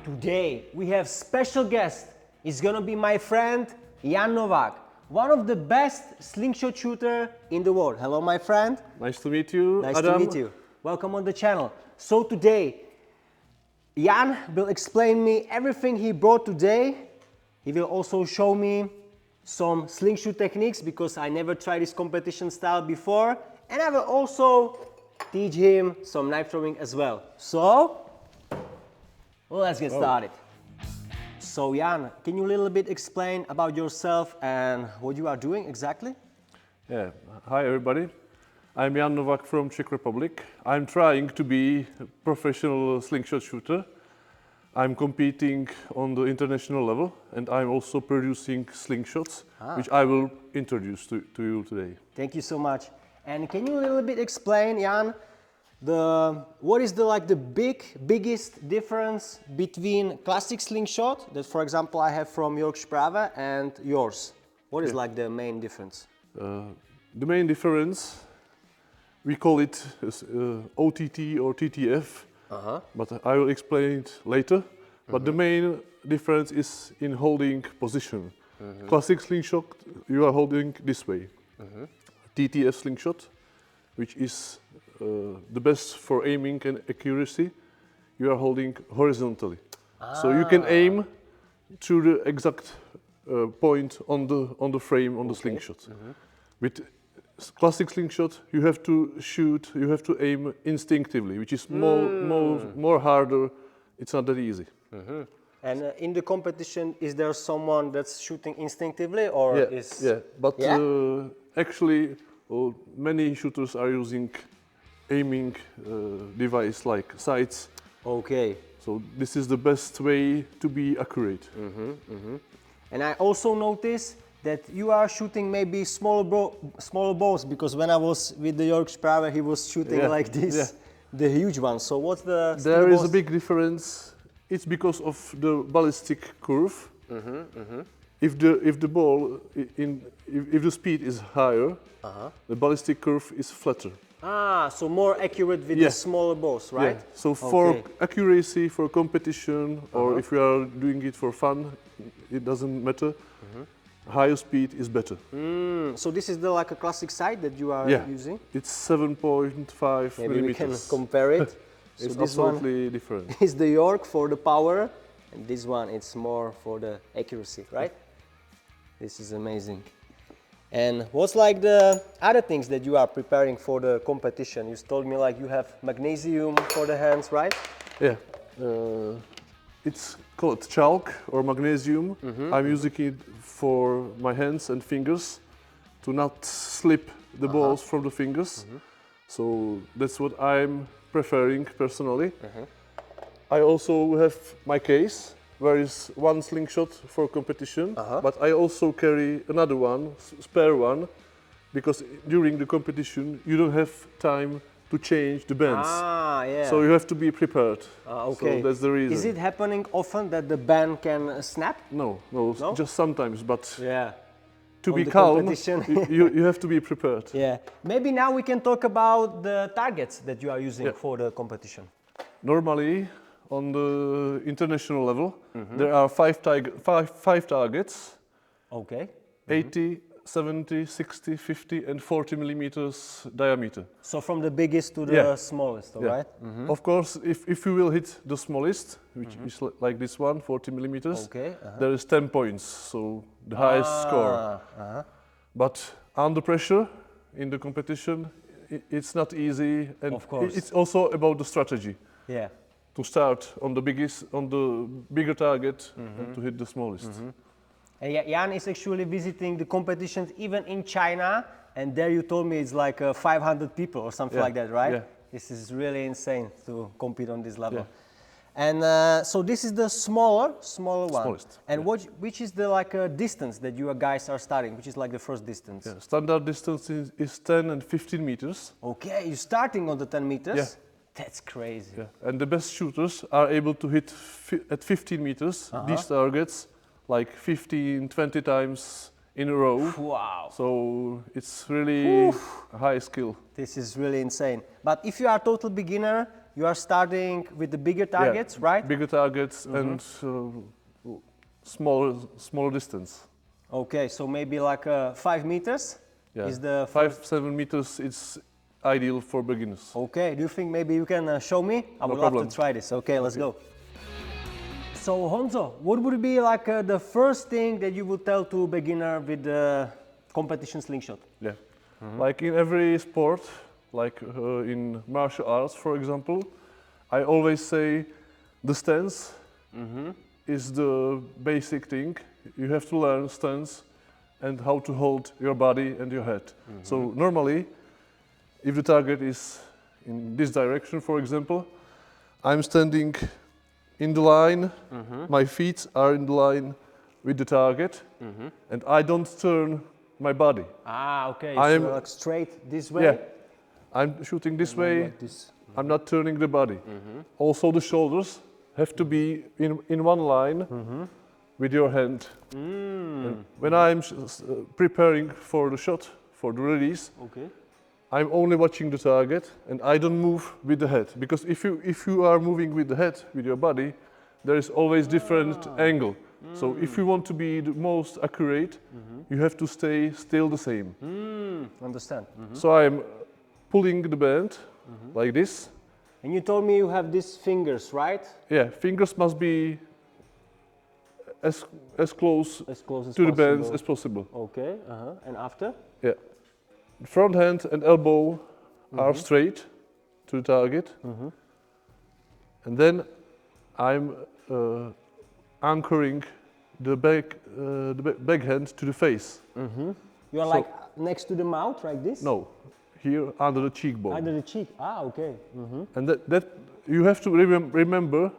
Today we have special guest. It's gonna be my friend Jan Nowak, one of the best slingshot shooter in the world. Hello, my friend. Nice to meet you, Nice Adam. to meet you. Welcome on the channel. So today, Jan will explain me everything he brought today. He will also show me some slingshoot techniques because I never tried this competition style before, and I will also teach him some knife throwing as well. So, let's get started. So Jan, can you a little bit explain about yourself and what you are doing exactly? Yeah. Hi everybody. I'm Jan Nowak from Czech Republic. I'm trying to be a professional slingshot shooter. I'm competing on the international level and I'm also producing slingshots, which I will introduce to you today. Thank you so much. And can you a little bit explain, Jan, what is the biggest difference between classic slingshot that, for example, I have from York and yours? What is like the main difference? The main difference, we call it OTT or TTF, but I will explain it later. But the main difference is in holding position. Classic slingshot, you are holding this way. TTF slingshot, which is the best for aiming and accuracy, you are holding horizontally. So you can aim to the exact point on the frame on the slingshot. With classic slingshot, you have to shoot, you have to aim instinctively, which is more harder. It's not that easy. And in the competition, is there someone that's shooting instinctively, or but actually, many shooters are using aiming device like sights. Okay. So this is the best way to be accurate. And I also noticed that you are shooting maybe smaller balls, because when I was with the York he was shooting like this, the huge one. So what's the? There is a big difference. It's because of the ballistic curve. If the ball if the speed is higher, the ballistic curve is flatter. So more accurate with the smaller balls, right? Yeah. So for accuracy, for competition, or if you are doing it for fun, it doesn't matter. Higher speed is better. So this is like a classic sight that you are using? It's 7.5 Maybe millimeters. we can compare it. So it's this absolutely different. Is the York for the power, and this one it's more for the accuracy, right? This is amazing. And what's like the other things that you are preparing for the competition? You told me like you have magnesium for the hands, right? Yeah. It's called chalk or magnesium. I'm using it for my hands and fingers to not slip the balls from the fingers. So that's what I'm preferring personally. I also have my case, where is one slingshot for competition, but I also carry another one, spare one, because during the competition you don't have time to change the bands. So you have to be prepared. Okay. So that's the reason. Is it happening often that the band can snap? No, just sometimes, but to On be the calm, competition. you have to be prepared. Yeah. Maybe now we can talk about the targets that you are using for the competition. Normally, on the international level, there are five targets. Okay. 80, 70, 60, 50 and 40 millimeters diameter. So from the biggest to the smallest, right? Of course, if you will hit the smallest, which is like this one, 40 millimeters, there is 10 points, so the highest score. But under pressure in the competition, it's not easy, and it's also about the strategy. Yeah. To start on the bigger target and to hit the smallest. And Jan is actually visiting the competitions even in China, and there you told me it's like 500 people or something like that, right? Yeah. This is really insane to compete on this level. And so this is the smaller one. Smallest. And which is the distance that you guys are starting? Which is like the first distance? Yeah. Standard distance is 10 and 15 meters. Okay, you're starting on the 10 meters? Yeah. That's crazy. Yeah. And the best shooters are able to hit at 15 meters these targets like 15, 20 times in a row. Wow. So it's really a high skill. This is really insane. But if you are a total beginner, you are starting with the bigger targets, right? Bigger targets and smaller distance. Okay, so maybe like 5 meters Yeah. is the 5-7 meters. It's ideal for beginners. Okay, do you think maybe you can show me? I would love problem. to try this. Okay, let's go. So Honzo, what would be like the first thing that you would tell to a beginner with the competition slingshot? Yeah. Like in every sport, like in martial arts, for example, I always say the stance is the basic thing. You have to learn stance and how to hold your body and your head. So normally, if the target is in this direction, for example, I'm standing in the line, my feet are in the line with the target, and I don't turn my body. Ah, okay, I'm- so like straight this way? Yeah, I'm shooting this way, Like this. I'm not turning the body. Also the shoulders have to be in one line with your hand. And when I'm preparing for the shot, for the release, Okay. I'm only watching the target and I don't move with the head. Because if you are moving with the head, with your body, there is always different angle. So if you want to be the most accurate, you have to stay still the same. Understand. So I'm pulling the band like this. And you told me you have these fingers, right? Yeah, fingers must be as close As close as to the possible. bands as possible. Okay, and after? Yeah. Front hand and elbow are straight to the target. And then I'm anchoring the back hand to the face. You are like next to the mouth, like this? No, here under the cheekbone. Under the cheek. Ah, okay. And that you have to remember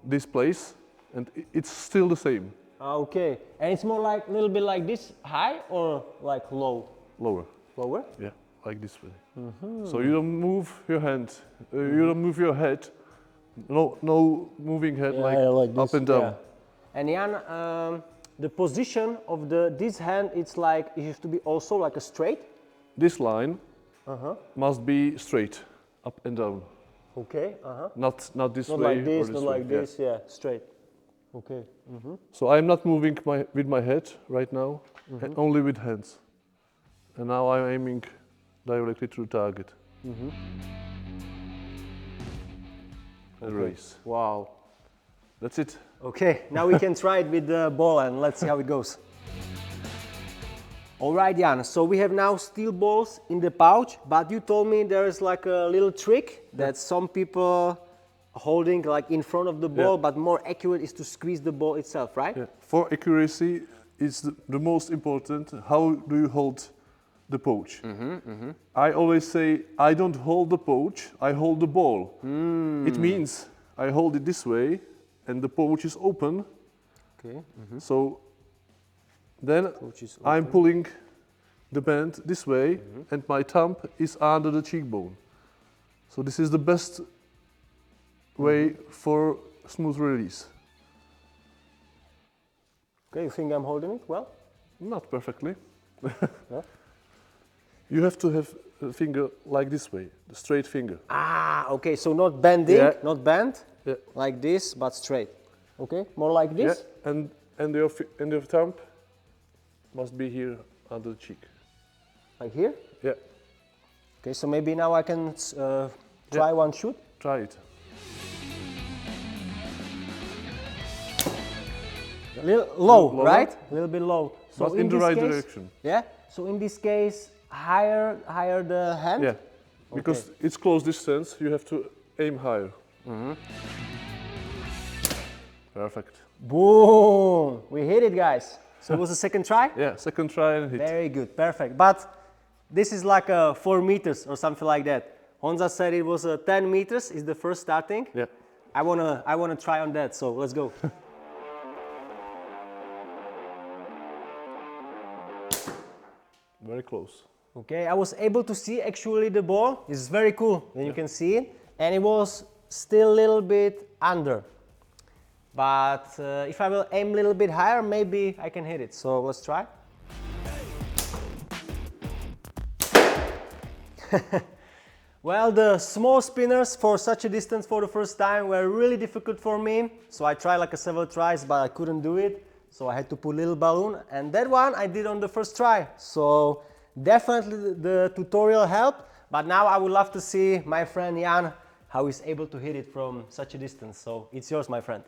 this place, and it's still the same. Ah, okay. And it's more like a little bit like this, high or like low? Lower. Lower? Yeah, like this way. So you don't move your hand, you don't move your head. No moving head like this, up and down. yeah. And Jan, the position of this hand, it's like it has to be also like a straight. This line must be straight, up and down. Okay. Not this Not way like this, or not way. like this. Yeah, straight. Okay. So I'm not moving with my head right now, and only with hands. And now I'm aiming directly to the target. And race. Wow. That's it. Okay, now we can try it with the ball and let's see how it goes. All right, Jan, so we have now steel balls in the pouch, but you told me there is like a little trick that some people holding like in front of the ball, but more accurate is to squeeze the ball itself, right? Yeah. For accuracy, it's the most important. How do you hold the pouch? I always say, I don't hold the pouch, I hold the ball. It means I hold it this way and the pouch is open. Okay. So then Pouch is I'm open. pulling the band this way and my thumb is under the cheekbone. So this is the best way for smooth release. Okay, you think I'm holding it well? Not perfectly. You have to have a finger like this way, the straight finger. Ah, okay, so not bending, Yeah. not bent, Yeah. like this, but straight. Okay, more like this? Yeah. And your thumb must be here under the cheek. Like here? Yeah, Okay, so maybe now I can try one shoot. try it. A little low, Lower. right? A little bit low. So But in the this right case- direction. Yeah. So in this case, higher the hand. Yeah, because it's close distance, you have to aim higher. Perfect. Boom! We hit it, guys. So it was the second try. Yeah, second try and hit. Very good, perfect. But this is like 4 meters or something like that. Honza said it was 10 meters. Is the first starting. Yeah. I wanna try on that. So let's go. Very close. Okay, I was able to see actually the ball. It's very cool when you can see it, and it was still a little bit under. But if I will aim a little bit higher, maybe I can hit it. So let's try. Well, the small spinners for such a distance for the first time were really difficult for me. So I tried like several tries, but I couldn't do it. So I had to put a little balloon, and that one I did on the first try. So definitely the tutorial helped, but now I would love to see my friend Jan, how he's able to hit it from such a distance. So it's yours, my friend.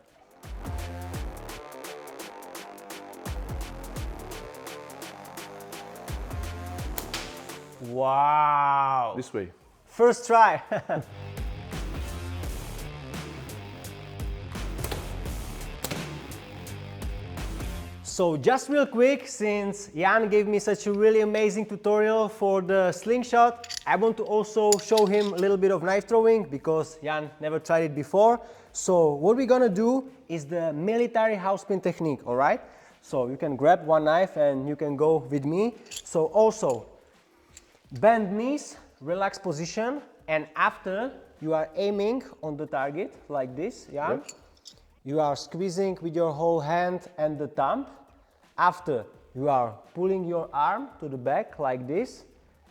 Wow! This way. First try. So just real quick, since Jan gave me such a really amazing tutorial for the slingshot, I want to also show him a little bit of knife throwing because Jan never tried it before. So what we're gonna do is the military house pin technique, all right? So you can grab one knife and you can go with me. So also, bend knees, relax position, and after you are aiming on the target like this, Jan, Yep. you are squeezing with your whole hand and the thumb. After, you are pulling your arm to the back like this,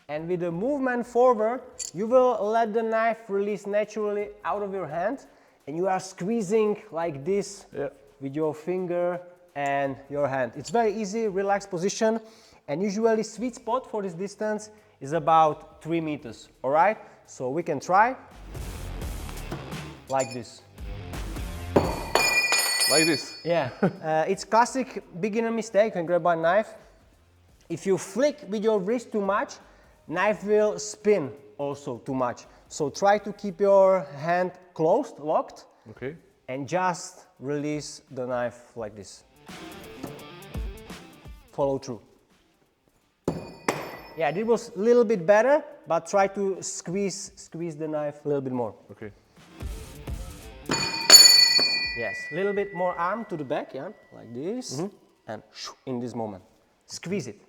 and with the movement forward, you will let the knife release naturally out of your hand, and you are squeezing like this with your finger and your hand. It's very easy, relaxed position, and usually sweet spot for this distance is about 3 meters, all right? So we can try like this. Like this. Yeah, it's classic beginner mistake. You can grab one knife. If you flick with your wrist too much, knife will spin also too much. So try to keep your hand closed, locked, Okay. and just release the knife like this. Follow through. Yeah, this was a little bit better, but try to squeeze the knife a little bit more. Okay. Yes, a little bit more arm to the back, yeah, like this, and in this moment, squeeze it.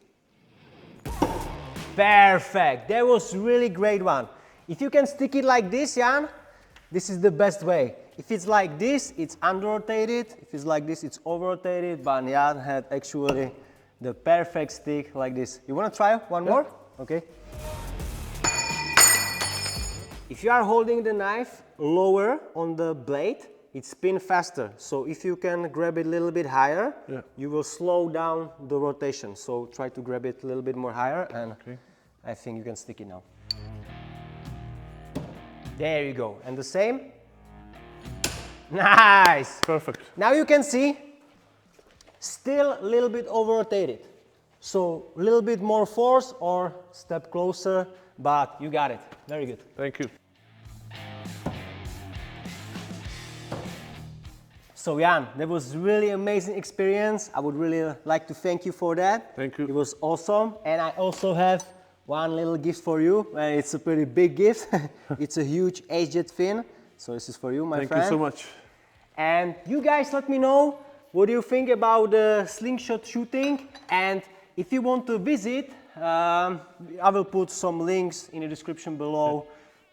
Perfect, that was really great one. If you can stick it like this, Jan, this is the best way. If it's like this, it's under-rotated. If it's like this, it's over-rotated, but Jan had actually the perfect stick like this. You wanna try one more? Okay. If you are holding the knife lower on the blade, it spins faster. So if you can grab it a little bit higher, you will slow down the rotation. So try to grab it a little bit more higher, and I think you can stick it now. There you go. And the same. Nice. Perfect. Now you can see, still a little bit over-rotated. So a little bit more force or step closer, but you got it. Very good. Thank you. So Jan, that was really amazing experience. I would really like to thank you for that. Thank you. It was awesome. And I also have one little gift for you. It's a pretty big gift. It's a huge H-jet fin. So this is for you, my friend. Thank you so much. And you guys let me know what do you think about the slingshot shooting. And if you want to visit, I will put some links in the description below.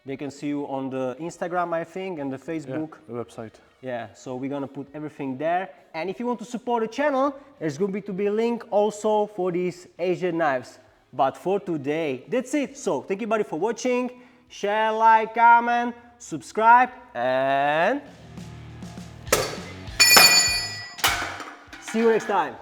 They can see you on the Instagram, I think, and the Facebook. The website. Yeah, so we're gonna put everything there. And if you want to support the channel, there's going to be a link also for these Asian knives. But for today, that's it. So thank you, buddy, for watching. Share, like, comment, subscribe, and see you next time.